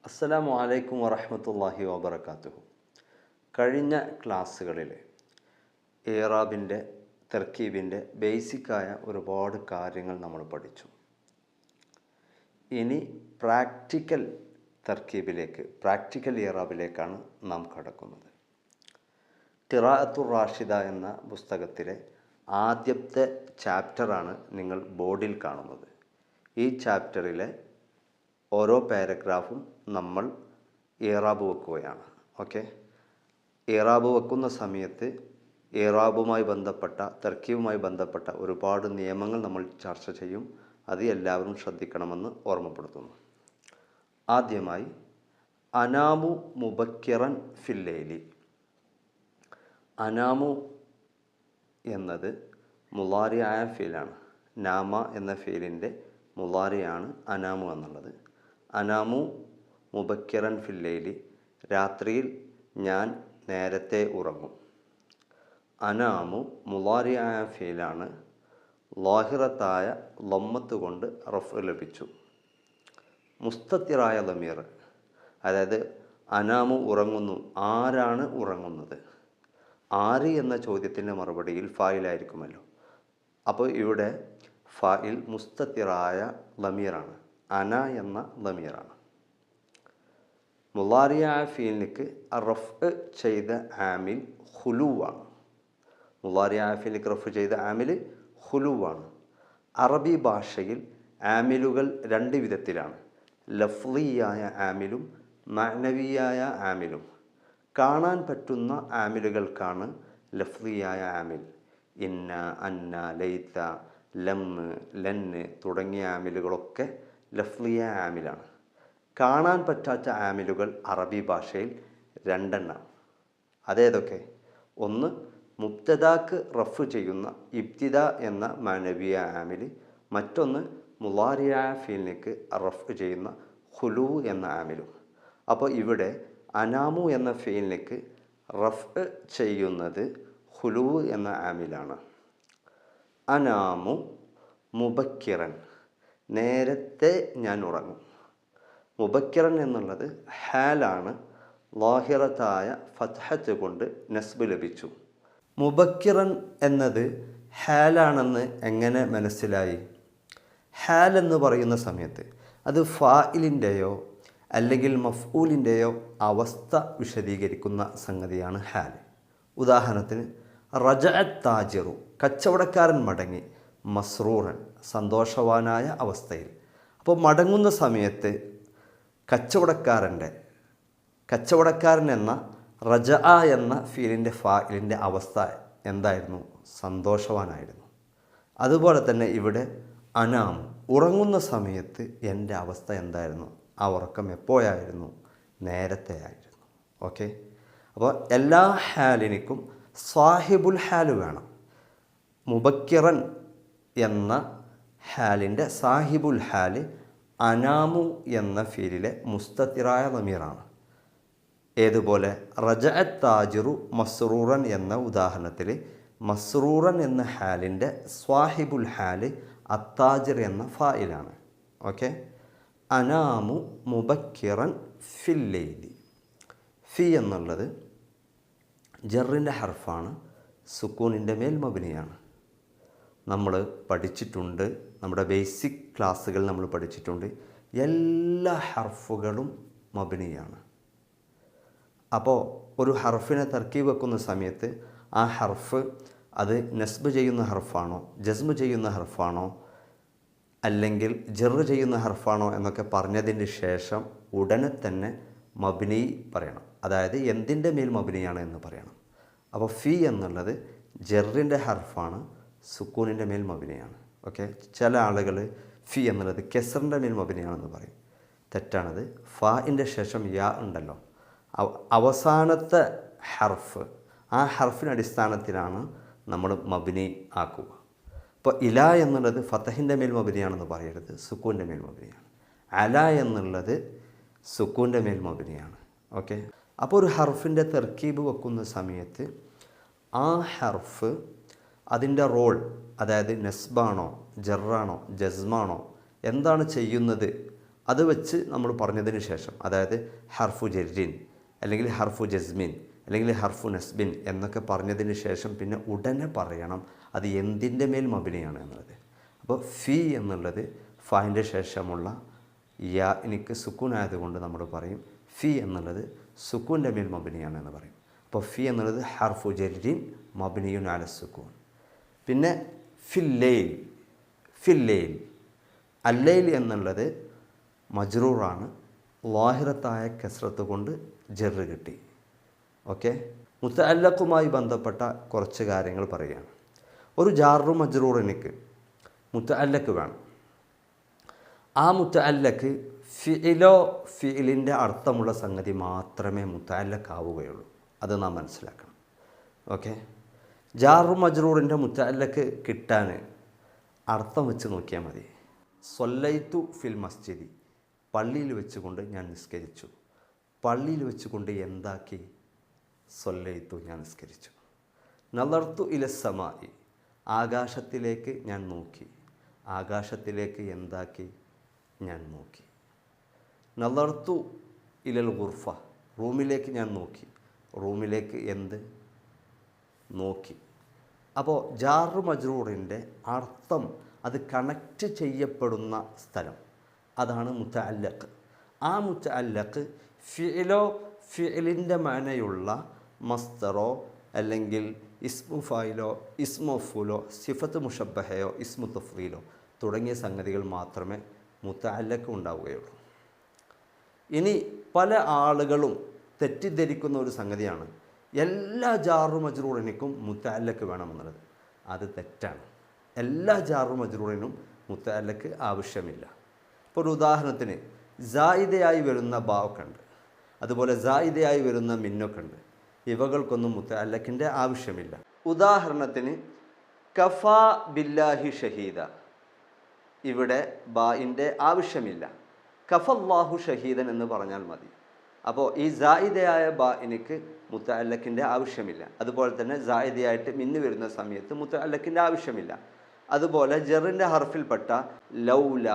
അസ്സലാമു അലൈക്കും വറഹ്മത്തുള്ളാഹി വബറകാതുഹു. കഴിഞ്ഞ ക്ലാസ്സുകളിൽ ഇറാബിൻ്റെ തർക്കീബിൻ്റെ ബേസിക്കായ ഒരുപാട് കാര്യങ്ങൾ നമ്മൾ പഠിച്ചു. ഇനി പ്രാക്ടിക്കൽ ഇറാബിലേക്കാണ് നാം കടക്കുന്നത്. ഖിറാഅത്തുർ റാഷിദ എന്ന പുസ്തകത്തിലെ ആദ്യത്തെ ചാപ്റ്ററാണ് നിങ്ങൾ ബോർഡിൽ കാണുന്നത്. ഈ ചാപ്റ്ററിലെ ഓരോ പാരഗ്രാഫും നമ്മൾ ഇറാബ് വെക്കുകയാണ്. ഓക്കെ, ഇറാബ് വെക്കുന്ന സമയത്ത് ഇറാബുമായി ബന്ധപ്പെട്ട തർക്കീബുമായി ബന്ധപ്പെട്ട ഒരുപാട് നിയമങ്ങൾ നമ്മൾ ചർച്ച ചെയ്യും. അത് എല്ലാവരും ശ്രദ്ധിക്കണമെന്ന് ഓർമ്മപ്പെടുത്തുന്നു. ആദ്യമായി അനാമു മുബക്കിറൻ ഫില്ലൈലി. അനാമു എന്നത് മുളാരിയായ ഫീലാണ്. നാമ എന്ന ഫീലിൻ്റെ മുളാരിയാണ് അനാമു എന്നുള്ളത്. അനാമു മുബക്കിറൻ ഫില്ലൈലി, രാത്രിയിൽ ഞാൻ നേരത്തെ ഉറങ്ങും. അനാമു മുളാരിയായ ഫീലാണ്. ലാഹിറത്തായ ലമ്മത്ത് കൊണ്ട് റഫ് ലഭിച്ചു. മുസ്തത്തിറായ ലമീർ, അതായത് അനാമു ഉറങ്ങുന്നു, ആരാണ് ഉറങ്ങുന്നത്? ആര് എന്ന ചോദ്യത്തിൻ്റെ മറുപടിയിൽ ഫായിലായിരിക്കുമല്ലോ. അപ്പോൾ ഇവിടെ ഫായിൽ മുസ്തത്തിറായ ലമീറാണ്, അന എന്ന ലമീറാണ്. മുളാരിയായ ഫീലിക്ക് റഫ് ചെയ്ത ആമിൽ ഹുലുവാണ്. മുളാരിയായ ഫീലിക്ക് റഫ് ചെയ്ത ആമിൽ ഹുലുവാണ്. അറബി ഭാഷയിൽ ആമിലുകൾ രണ്ട് വിധത്തിലാണ്: ലഫ്ലിയായ ആമിലും മഅനവിയായ ആമിലും. കാണാൻ പറ്റുന്ന ആമിലുകൾക്കാണ് ലഫ്ലിയായ ആമിൽ. ഇന്ന, അന്ന, ലൈത്ത, ലമ്മ്, ലന്ന് തുടങ്ങിയ ആമിലുകളൊക്കെ ലഫ്ലിയ ആമിലാണ്. കാണാൻ പറ്റാത്ത ആമിലുകൾ അറബി ഭാഷയിൽ രണ്ടെണ്ണം. അതേതൊക്കെ? ഒന്ന്, മുബ്തദാക്ക് റഫ് ചെയ്യുന്ന ഇബ്തിദ എന്ന മഅനവിയ ആമിൽ. മറ്റൊന്ന് മുളാരിയായ ഫീലിലേക്ക് റഫ് ചെയ്യുന്ന ഖുലൂ എന്ന ആമിലും. അപ്പോൾ ഇവിടെ അനാമു എന്ന ഫീലിലേക്ക് റഫ് ചെയ്യുന്നത് ഖുലൂ എന്ന ആമിലാണ്. അനാമു മുബക്കിറൻ, നേരത്തെ ഞാൻ ഉറങ്ങും. മുബക്കിറൻ എന്നുള്ളത് ഹാലാണ്. ലാഹിറത്തായ ഫത്ഹത്ത് കൊണ്ട് നസ്ബ് ലഭിച്ചു. മുബക്കിറൻ എന്നത് ഹാലാണെന്ന് എങ്ങനെ മനസ്സിലായി? ഹാൽ എന്ന് പറയുന്ന സമയത്ത് അത് ഫായിലിൻ്റെയോ അല്ലെങ്കിൽ മഫ്ഊലിൻ്റെയോ അവസ്ഥ വിശദീകരിക്കുന്ന സംഗതിയാണ് ഹാൽ. ഉദാഹരണത്തിന്, റജഅത്ത് താജിറു, കച്ചവടക്കാരൻ മടങ്ങി, മസ്റൂറൻ, സന്തോഷവാനായ അവസ്ഥയിൽ. അപ്പോൾ മടങ്ങുന്ന സമയത്ത് കച്ചവടക്കാരൻ എന്ന റജഅ എന്ന ഫീലിൻ്റെ ഫായിലിൻ്റെ അവസ്ഥ എന്തായിരുന്നു? സന്തോഷവാനായിരുന്നു. അതുപോലെ തന്നെ ഇവിടെ അനാം, ഉറങ്ങുന്ന സമയത്ത് എൻ്റെ അവസ്ഥ എന്തായിരുന്നു? ആ ഉറക്കം എപ്പോഴായിരുന്നു? നേരത്തെ ആയിരുന്നു. ഓക്കെ, അപ്പോൾ എല്ലാ ഹാലിനിക്കും സാഹിബുൽ ഹാല് വേണം. മുബക്കിറൻ എന്ന ഹാലിൻ്റെ സാഹിബുൽ ഹാല് അനാമു എന്ന ഫീലിലെ മുസ്തത്തിറായ ലമീറാണ്. ഏതുപോലെ റജഅത്ത് താജിറു മസ്റൂറൻ എന്ന ഉദാഹരണത്തിൽ മസ്റൂറൻ എന്ന ഹാലിൻ്റെ സ്വാഹിബുൽ ഹാല് അത്താജിർ എന്ന ഫായിലാണ്. ഓക്കെ, അനാമു മുബക്കിറൻ ഫില്ലൈലി. ഫി എന്നുള്ളത് ജറിൻ്റെ ഹർഫാണ്, സുക്കൂനിൻ്റെ മേൽ മബ്നിയാണ്. നമ്മൾ പഠിച്ചിട്ടുണ്ട്, നമ്മുടെ ബേസിക് ക്ലാസ്സുകൾ നമ്മൾ പഠിച്ചിട്ടുണ്ട്, എല്ലാ ഹർഫുകളും മബ്നിയാണ്. അപ്പോൾ ഒരു ഹർഫിനെ തർക്കീബ് വെക്കുന്ന സമയത്ത് ആ ഹർഫ് അത് നസ്ബ് ചെയ്യുന്ന ഹർഫാണോ, ജസ്മ് ചെയ്യുന്ന ഹർഫാണോ, അല്ലെങ്കിൽ ജറ് ചെയ്യുന്ന ഹർഫാണോ എന്നൊക്കെ പറഞ്ഞതിന് ശേഷം ഉടനെ തന്നെ മബ്നി പറയണം. അതായത് എന്തിൻ്റെ മേൽ മബ്നിയാണ് എന്ന് പറയണം. അപ്പോൾ ഫി എന്നുള്ളത് ജറിൻ്റെ ഹർഫാണ്, സുക്കൂനിൻ്റെ മേൽ മബ്നിയാണ്. ഓക്കെ, ചില ആളുകൾ ഫി എന്നുള്ളത് കെസറിൻ്റെ മേൽ മബ്നിയാണെന്ന് പറയും. തെറ്റാണത്. ഫാഇൻ്റെ ശേഷം യാ ഉണ്ടല്ലോ, അവസാനത്തെ ഹർഫ്, ആ ഹർഫിൻ്റെ അടിസ്ഥാനത്തിലാണ് നമ്മൾ മബ്നി ആക്കുക. ഇപ്പോൾ ഇല എന്നുള്ളത് ഫതഹിൻ്റെ മേൽ മബ്നിയാണെന്ന് പറയരുത്, സുക്കൂൻ്റെ മേൽ മബ്നിയാണ്. അല എന്നുള്ളത് സുക്കൂൻ്റെ മേൽ മബ്നിയാണ്. ഓക്കെ, അപ്പോൾ ഒരു ഹർഫിൻ്റെ തർക്കീബ് വെക്കുന്ന സമയത്ത് ആ ഹർഫ് അതിൻ്റെ റോൾ, അതായത് നസ്ബാണോ ജറാണോ ജസ്മാണോ എന്താണ് ചെയ്യുന്നത്, അത് വെച്ച് നമ്മൾ പറഞ്ഞതിന് ശേഷം, അതായത് ഹർഫു ജെറിൻ അല്ലെങ്കിൽ ഹർഫു ജസ്മിൻ അല്ലെങ്കിൽ ഹർഫു നസ്ബിൻ എന്നൊക്കെ പറഞ്ഞതിന് ശേഷം പിന്നെ ഉടനെ പറയണം അത് എന്തിൻ്റെ മേൽ മബിനിയാണ് എന്നുള്ളത്. അപ്പോൾ ഫി എന്നുള്ളത് ഫായിൻ്റെ ശേഷമുള്ള യാ എനിക്ക് സുക്കൂൻ ആയതുകൊണ്ട് നമ്മൾ പറയും ഫി എന്നുള്ളത് സുക്കൂൻ്റെ മേൽ മബിനിയാണ് എന്ന് പറയും. അപ്പോൾ ഫി എന്നുള്ളത് ഹർഫു ജെറിൻ മബിനിയുൻ അല സുക്കൂൻ. പിന്നെ ഫില്ലൈൽ, ഫില്ലൈൽ അല്ലൈൽ എന്നുള്ളത് മജ്റൂറാണ്, ലാഹിറത്തായ കസ്രത്ത് കൊണ്ട് ജെറ് കിട്ടി. ഓക്കെ, മുത്തഅല്ലഖുമായി ബന്ധപ്പെട്ട കുറച്ച് കാര്യങ്ങൾ പറയുകയാണ്. ഒരു ജാറു മജ്റൂറിനിക്ക് മുത്തഅല്ലഖ് വേണം. ആ മുത്തഅല്ലഖ് ഫിഇലോ ഫിഇലിൻ്റെ അർത്ഥമുള്ള സംഗതി മാത്രമേ മുത്തഅല്ലഖ് ആവുകയുള്ളൂ. അത് നാം മനസ്സിലാക്കണം. ഓക്കെ, ജാറു മജ്റൂറിൻ്റെ മുത്തഅല്ലഖ് കിട്ടാൻ അർത്ഥം വെച്ച് നോക്കിയാൽ മതി. സ്വല്ലൈതു ഫിൽ മസ്ജിദി, പള്ളിയിൽ വെച്ചുകൊണ്ട് ഞാൻ നിസ്കരിച്ചു. പള്ളിയിൽ വെച്ചുകൊണ്ട് എന്താക്കി? സ്വല്ലൈതു, ഞാൻ നിസ്കരിച്ചു. നളർത്തു ഇല സമായി, ആകാശത്തിലേക്ക് ഞാൻ നോക്കി. ആകാശത്തിലേക്ക് എന്താക്കി? ഞാൻ നോക്കി. നളർത്തു ഇലൽ ഗുർഫ, റൂമിലേക്ക് ഞാൻ നോക്കി. റൂമിലേക്ക് എന്ത്? നോക്കി. അപ്പോൾ ജാറു മജ്റൂറിൻ്റെ അർത്ഥം അത് കണക്റ്റ് ചെയ്യപ്പെടുന്ന സ്ഥലം, അതാണ് മുത്തഅല്ലഖ്. ആ മുത്തഅല്ലഖ് ഫിഇലോ ഫിഇലിൻ്റെ മാനയുള്ള മസ്തറോ അല്ലെങ്കിൽ ഇസ്മു ഫായിലോ ഇസ്മു മഫ്ഊലോ സിഫത്ത് മുഷബ്ബഹയോ ഇസ്മു തഫ്ദീലോ തുടങ്ങിയ സംഗതികൾ മാത്രമേ മുത്തഅല്ലഖ് ഉണ്ടാവുകയുള്ളൂ. ഇനി പല ആളുകളും തെറ്റിദ്ധരിക്കുന്ന ഒരു സംഗതിയാണ് എല്ലാ ജാറു മജ്റൂറിനും മുത്തഅല്ലഖ് വേണമെന്നുള്ളത്. അത് തെറ്റാണ്. എല്ലാ ജാറു മജ്റൂറിനും മുത്തഅല്ലഖ് ആവശ്യമില്ല. ഇപ്പോൾ ഒരു ഉദാഹരണത്തിന് സായിദയായി വരുന്ന ബാവൊക്കെ ഉണ്ട്, അതുപോലെ സായിദയായി വരുന്ന മിന്നൊക്കെ ഉണ്ട്. ഇവകൾക്കൊന്നും മുത്തഅല്ലഖിൻ്റെ ആവശ്യമില്ല. ഉദാഹരണത്തിന് കഫാ ബില്ലാഹി ഷഹീദ, ഇവിടെ ബായിൻ്റെ ആവശ്യമില്ല. കഫല്ലാഹു ഷഹീദൻ എന്ന് പറഞ്ഞാൽ മതി. അപ്പോൾ ഈ സായിദയായ ബാഇനിക്ക് മുത്തഅല്ലഖിൻ്റെ ആവശ്യമില്ല. അതുപോലെ തന്നെ സായിദയായിട്ട് മിന്നു വരുന്ന സമയത്ത് മുത്തഅല്ലഖിൻ്റെ ആവശ്യമില്ല. അതുപോലെ ജറിൻ്റെ ഹർഫിൽപ്പെട്ട ലൗല,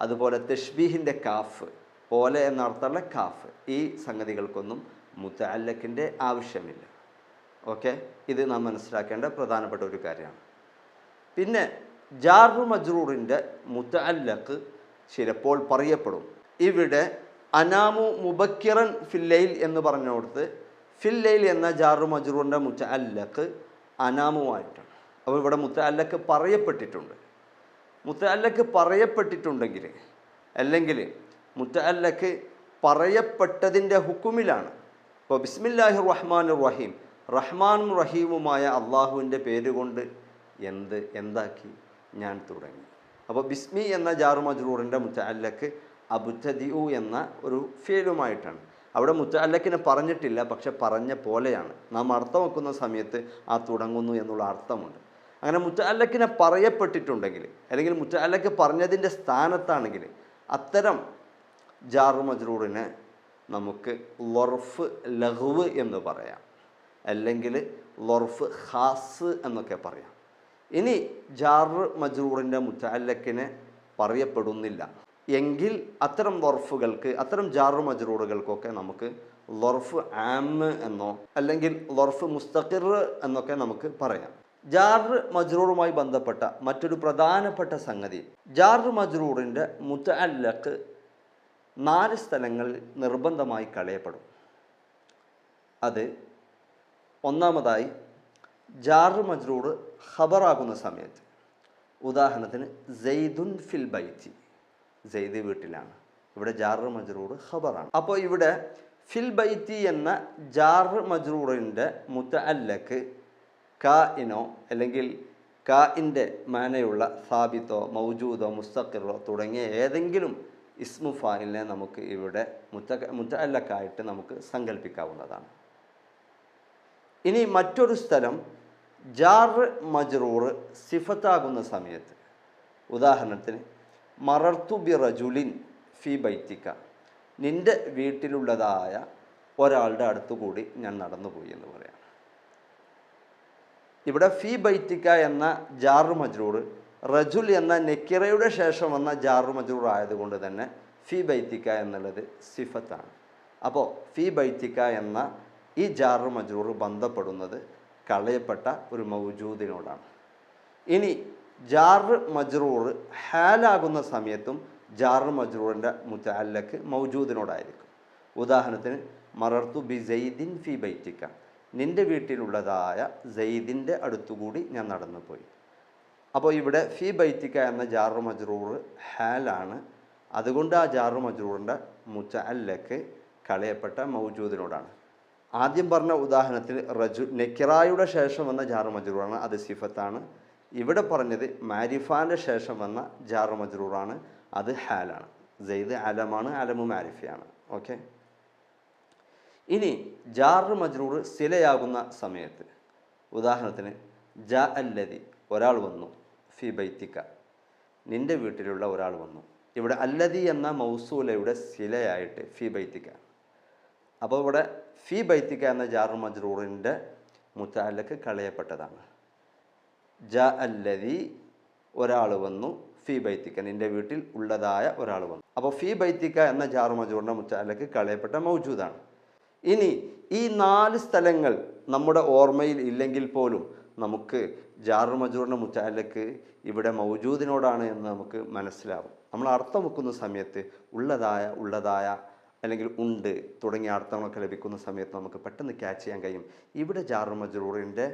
അതുപോലെ തഷ്ബീഹിൻ്റെ കാഫ്, പോലെ എന്നർത്ഥമുള്ള കാഫ്, ഈ സംഗതികൾക്കൊന്നും മുത്തഅല്ലഖിൻ്റെ ആവശ്യമില്ല. ഓക്കെ, ഇത് നാം മനസ്സിലാക്കേണ്ട പ്രധാനപ്പെട്ട ഒരു കാര്യമാണ്. പിന്നെ ജാറു മജ്റൂറിൻ്റെ മുത്തഅല്ലഖ് ചിലപ്പോൾ പറയപ്പെടും. ഇവിടെ അനാമു മുബക്കിറൻ ഫില്ലൈൽ എന്ന് പറഞ്ഞുകൊടുത്ത് ഫില്ലൈൽ എന്ന ജാറു മജ്റൂറിൻ്റെ മുത്തഅല്ലഖ് അനാമുമായിട്ടാണ്. അപ്പോൾ ഇവിടെ മുത്തഅല്ലഖ് പറയപ്പെട്ടിട്ടുണ്ട്. മുത്തഅല്ലഖ് പറയപ്പെട്ടിട്ടുണ്ടെങ്കിൽ അല്ലെങ്കിൽ മുത്തഅല്ലഖ് പറയപ്പെട്ടതിൻ്റെ ഹുക്കുമിലാണ്. ഇപ്പോൾ ബിസ്മില്ലാഹിർ റഹ്മാനിർ റഹീം, റഹ്മാനും റഹീമുമായ അള്ളാഹുവിൻ്റെ പേര് കൊണ്ട് എന്താക്കി? ഞാൻ തുടങ്ങി. അപ്പോൾ ബിസ്മി എന്ന ജാറു മജ്റൂറിൻ്റെ മുത്തഅല്ലഖ് അബ്തദിഉ എന്ന ഒരു ഫീലുമായിട്ടാണ്. അവിടെ മുത്തഅല്ലഖിനെ പറഞ്ഞിട്ടില്ല, പക്ഷെ പറഞ്ഞ പോലെയാണ്. നാം അർത്ഥം വെക്കുന്ന സമയത്ത് ആ തുടങ്ങുന്നു എന്നുള്ള അർത്ഥമുണ്ട്. അങ്ങനെ മുത്തഅല്ലഖിനെ പറയപ്പെട്ടിട്ടുണ്ടെങ്കിൽ അല്ലെങ്കിൽ മുത്തഅല്ലഖ് പറഞ്ഞതിൻ്റെ സ്ഥാനത്താണെങ്കിൽ അത്തരം ജാറു മജ്റൂറിനെ നമുക്ക് ലൊർഫ് ലഘ്വ് എന്ന് പറയാം, അല്ലെങ്കിൽ ലൊർഫ് ഖാസ് എന്നൊക്കെ പറയാം. ഇനി ജാറ് മജ്റൂറിൻ്റെ മുത്തഅല്ലഖിനെ പറയപ്പെടുന്നില്ല എങ്കിൽ അത്തരം ലൊർഫുകൾക്ക്, അത്തരം ജാറു മജ്റൂറുകൾക്കൊക്കെ നമുക്ക് ലൊർഫ് ആം എന്നോ അല്ലെങ്കിൽ ലൊർഫ് മുസ്തഖിർ എന്നൊക്കെ നമുക്ക് പറയാം. ജാറ് മജ്റൂറുമായി ബന്ധപ്പെട്ട മറ്റൊരു പ്രധാനപ്പെട്ട സംഗതി, ജാറ് മജ്റൂറിൻ്റെ മുത്തഅല്ലഖ് 4 സ്ഥലങ്ങളിൽ നിർബന്ധമായി കളയപ്പെടും. അത് ഒന്നാമതായി ജാറ് മജ്റൂർ ഖബറാകുന്ന സമയത്ത്. ഉദാഹരണത്തിന് സെയ്ദുൻ ഫിൽ ബൈത്തി, സെയ്ദ് വീട്ടിലാണ്. ഇവിടെ ജാറ് മജ്റൂർ ഖബറാണ്. അപ്പോൾ ഇവിടെ ഫിൽ ബൈത്തി എന്ന ജാറ് മജ്റൂറിൻ്റെ മുത്തഅല്ലഖ് കാഇനോ അല്ലെങ്കിൽ കാഇൻ്റെ മാനയുള്ള സാബിത്തോ മൗജൂദോ മുസ്തഖിറോ തുടങ്ങിയ ഏതെങ്കിലും ഇസ്മു ഫായിലിനെ നമുക്ക് ഇവിടെ മുത്തഅല്ലഖായിട്ട് നമുക്ക് സങ്കല്പിക്കാവുന്നതാണ്. ഇനി മറ്റൊരു സ്ഥലം ജാറ് മജ്റൂർ സിഫത്താകുന്ന സമയത്ത്. ഉദാഹരണത്തിന് മറർത്തു ബി റജുലിൻ ഫി ബൈത്തിക, നിൻ്റെ വീട്ടിലുള്ളതായ ഒരാളുടെ അടുത്തുകൂടി ഞാൻ നടന്നുപോയി എന്ന് പറയാം. ഇവിടെ ഫി ബൈത്തിക എന്ന ജാറു മജ്റൂർ റജുൽ എന്ന നെക്കിറയുടെ ശേഷം വന്ന ജാറു മജ്റൂർ ആയതുകൊണ്ട് തന്നെ ഫി ബൈത്തിക്ക എന്നുള്ളത് സിഫത്താണ്. അപ്പോൾ ഫി ബൈത്തിക്ക എന്ന ഈ ജാറ് മജ്റൂർ ബന്ധപ്പെടുന്നത് കളയപ്പെട്ട ഒരു മൗജൂദിനോടാണ്. ഇനി ജാറ് മജ്റൂർ ഹാലാകുന്ന സമയത്തും ജാറ് മജ്റൂറിൻ്റെ മുതഅല്ലഖ് മൗജൂദിനോടായിരിക്കും. ഉദാഹരണത്തിന് മറർത്തു ബി സൈദിൻ ഫി ബൈത്തിക്ക, നിൻ്റെ വീട്ടിലുള്ളതായ സൈദിൻ്റെ അടുത്തുകൂടി ഞാൻ നടന്നു പോയി. അപ്പോൾ ഇവിടെ ഫി ബൈത്തിക്ക എന്ന ജാറ് മജ്റൂർ ഹാലാണ്. അതുകൊണ്ട് ആ ജാറ് മജ്റൂറിൻ്റെ മുതഅല്ലഖ് കളയപ്പെട്ട മൗജൂദിനോടാണ്. ആദ്യം പറഞ്ഞ ഉദാഹരണത്തിൽ നെക്കിറായുടെ ശേഷം വന്ന ജാറ് മജ്റൂറാണ്, അത് സിഫത്താണ്. ഇവിടെ പറഞ്ഞത് മാരിഫാൻ്റെ ശേഷം വന്ന ജാറ് മജ്റൂറാണ്, അത് ഹാലാണ്. സെയ്ദ് അലമാണ്, അലമു മാരിഫയാണ്. ഓക്കെ. ഇനി ജാറ് മജ്റൂർ സിലയാകുന്ന സമയത്ത് ഉദാഹരണത്തിന് ജാ അല്ലദി, ഒരാൾ വന്നു, ഫി ബൈത്തിക്ക, നിൻ്റെ വീട്ടിലുള്ള ഒരാൾ വന്നു. ഇവിടെ അല്ലദി എന്ന മൗസൂലയുടെ സിലയായിട്ട് ഫി ബൈത്തിക്ക. അപ്പോൾ ഇവിടെ ഫി ബൈത്തിക്ക എന്ന ജാറ് മജ്റൂറിൻ്റെ മുതഅല്ലഖ് കളയപ്പെട്ടതാണ്. ജാ അല്ലദി, ഒരാൾ വന്നു, ഫി ബൈത്തിക്ക, നിൻ്റെ വീട്ടിൽ ഉള്ളതായ ഒരാൾ വന്നു. അപ്പോൾ ഫി ബൈത്തിക്ക എന്ന ജാറ് മജ്റൂറിൻ്റെ മുതഅല്ലഖ് കളയപ്പെട്ട മൗജൂദാണ്. ഇനി ഈ 4 സ്ഥലങ്ങൾ നമ്മുടെ ഓർമ്മയിൽ ഇല്ലെങ്കിൽ പോലും നമുക്ക് ജാറ് മജ്റൂറിൻ്റെ മുതഅല്ലഖ് ഇവിടെ മൗജൂദിനോടാണ് എന്ന് നമുക്ക് മനസ്സിലാവും. നമ്മൾ അർത്ഥം വെക്കുന്ന സമയത്ത് ഉള്ളതായ അല്ലെങ്കിൽ ഉണ്ട് തുടങ്ങിയ അർത്ഥങ്ങളൊക്കെ ലഭിക്കുന്ന സമയത്ത് നമുക്ക് പെട്ടെന്ന് ക്യാച്ച് ചെയ്യാൻ കഴിയും ഇവിടെ ജാറ് മജ്റൂറിൻ്റെ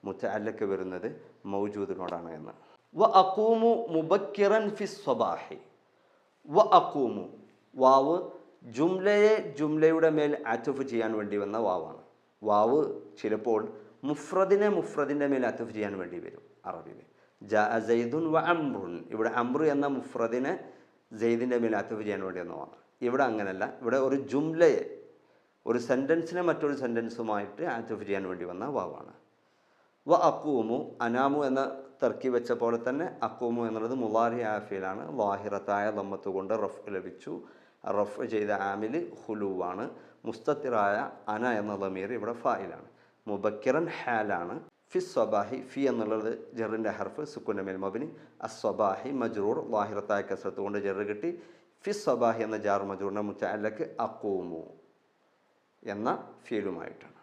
മുതഅല്ലഖ് വരുന്നത് മൗജൂദിനോടാണ് എന്ന്. വ അഖൂമു മുബക്കിറൻ ഫി സ്വബാഹി. വ അഖൂമു, വാവ് ജുംലയുടെ മേൽ അത്ഫ് ചെയ്യാൻ വേണ്ടി വന്ന വാവാണ്. വാവ് ചിലപ്പോൾ മുഫ്രദിൻ്റെ മേൽ അത്ഫ് ചെയ്യാൻ വേണ്ടി വരും അറബിയിൽ. ജാ സൈദുൻ വ അംറുൻ, ഇവിടെ അംറു എന്ന മുഫ്രദിനെ സെയ്ദിൻ്റെ മേൽ അത്ഫ് ചെയ്യാൻ വേണ്ടി വന്ന വാവാണ്. ഇവിടെ അങ്ങനെയല്ല, ഇവിടെ ഒരു ജുംലയെ, ഒരു സെൻറ്റൻസിനെ മറ്റൊരു സെൻറ്റൻസുമായിട്ട് അത്ഫ് ചെയ്യാൻ വേണ്ടി വന്ന വാവാണ്. വ അഖൂമു, അനാമു എന്ന തർക്കി വെച്ച പോലെ തന്നെ അഖൂമു എന്നുള്ളത് മുളാരി ആഫിലാണ്. ലാഹിറത്തായ ദമ്മത്ത് കൊണ്ട് റഫ് ലഭിച്ചു. റഫ് ചെയ്ത ആമിൽ ഹുലുവാണ്. മുസ്തത്തിറായ അന എന്ന ദമീർ ഇവിടെ ഫായിലാണ്. മുബക്കിറൻ ഹാലാണ്. ഫി സ്വബാഹി, ഫി എന്നുള്ളത് ജറിൻ്റെ ഹർഫ്, സുക്കൂൻ്റെ മേൽ മബ്നി. അസ്വബാഹി മജ്റൂർ, ലാഹിറത്തായ കസ്റത്ത് കൊണ്ട് ജറ് കിട്ടി. ഫി സ്വബാഹി എന്ന ജാർ മജ്റൂറിൻ്റെ മുതഅല്ലഖ് അഖൂമു എന്ന ഫീലുമായിട്ടാണ്.